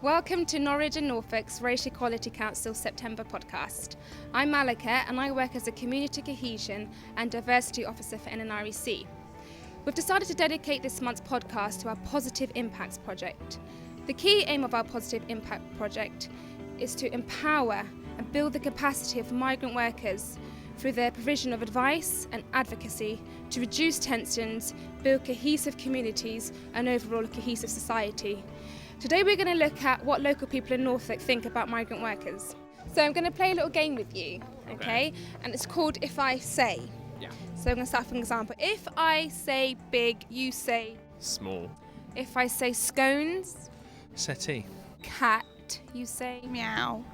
Welcome to Norwich and Norfolk's Racial Equality Council September podcast. I'm Malika and I work as a Community Cohesion and Diversity Officer for NNREC. We've decided to dedicate this month's podcast to our Positive Impacts project. The key aim of our Positive Impact project is to empower and build the capacity of migrant workers through their provision of advice and advocacy to reduce tensions, build cohesive communities and overall a cohesive society. Today we're going to look at what local people in Norfolk think about migrant workers. So I'm going to play a little game with you, okay? And it's called If I Say. Yeah. So I'm going to start with an example. If I say big, you say? Small. If I say scones? Settee. Cat, you say? Meow.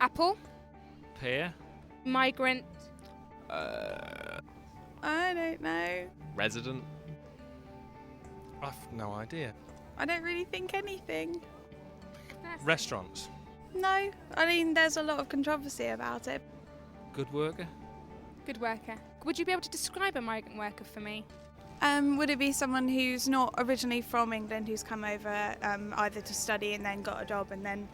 Apple? Pear. Migrant? I don't know. Resident. I've no idea. I don't really think anything. Restaurants. No, I mean there's a lot of controversy about it. Good worker. Good worker. Would you be able to describe a migrant worker for me? Would it be someone who's not originally from England who's come over either to study and then got a job and then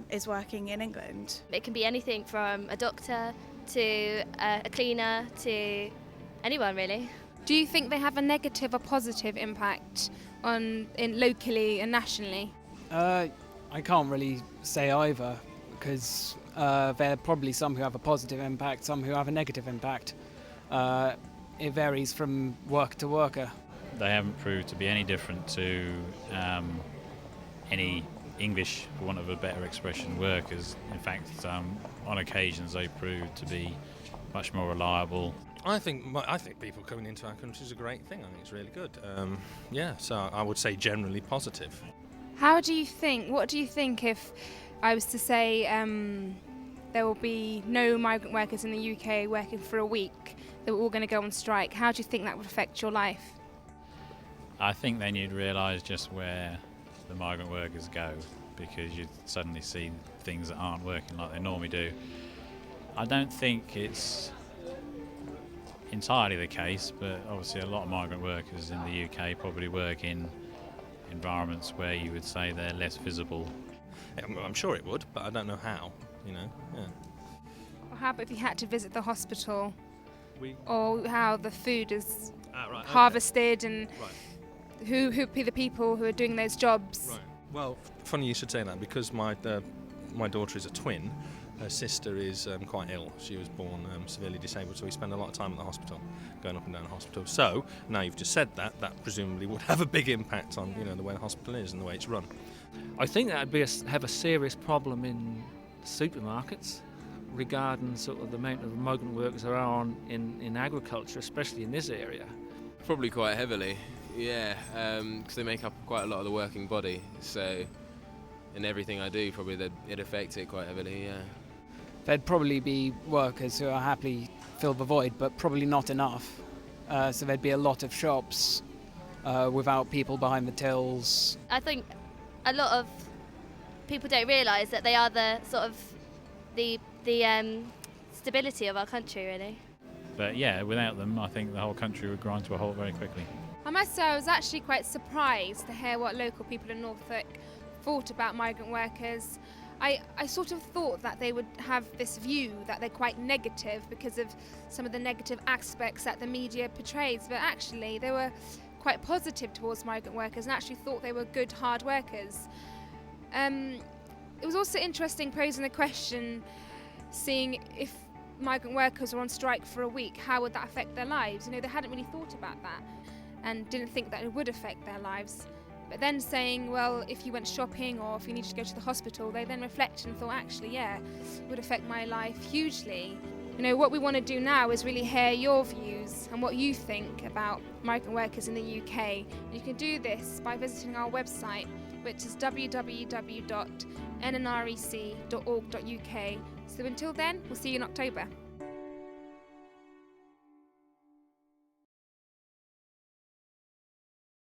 is working in England? It can be anything from a doctor to a cleaner to anyone really. Do you think they have a negative or positive impact locally and nationally? I can't really say either because there are probably some who have a positive impact, some who have a negative impact. It varies from worker to worker. They haven't proved to be any different to any English, for want of a better expression, workers. In fact, on occasions they prove to be much more reliable. I think people coming into our country is a great thing. I think it's really good. So I would say generally positive. What do you think if I was to say there will be no migrant workers in the UK working for a week, that we're all going to go on strike? How do you think that would affect your life? I think then you'd realise just where the migrant workers go, because you'd suddenly see things that aren't working like they normally do. I don't think it's entirely the case, but obviously a lot of migrant workers in the UK probably work in environments where you would say they're less visible. I'm sure it would, but I don't know how, Yeah. Or how about if you had to visit the hospital? Or how the food is harvested and who be the people who are doing those jobs? Right. Well, funny you should say that, because my daughter is a twin. Her sister is quite ill. She was born severely disabled, so we spend a lot of time at the hospital, going up and down the hospital. So, now you've just said that presumably would have a big impact on the way the hospital is and the way it's run. I think that would have a serious problem in supermarkets regarding sort of the amount of migrant workers there are in agriculture, especially in this area. Probably quite heavily, yeah, because they make up quite a lot of the working body. So, in everything I do, probably it affects it quite heavily, yeah. There'd probably be workers who are happily fill the void, but probably not enough. So there'd be a lot of shops without people behind the tills. I think a lot of people don't realise that they are the sort of the stability of our country, really. But yeah, without them I think the whole country would grind to a halt very quickly. I must say I was actually quite surprised to hear what local people in Norfolk thought about migrant workers. I sort of thought that they would have this view that they're quite negative because of some of the negative aspects that the media portrays, but actually they were quite positive towards migrant workers and actually thought they were good, hard workers. It was also interesting posing the question, seeing if migrant workers were on strike for a week, how would that affect their lives? They hadn't really thought about that and didn't think that it would affect their lives. But then saying, well, if you went shopping or if you needed to go to the hospital, they then reflected and thought, actually, yeah, it would affect my life hugely. What we want to do now is really hear your views and what you think about migrant workers in the UK. You can do this by visiting our website, which is www.nnrec.org.uk. So until then, we'll see you in October.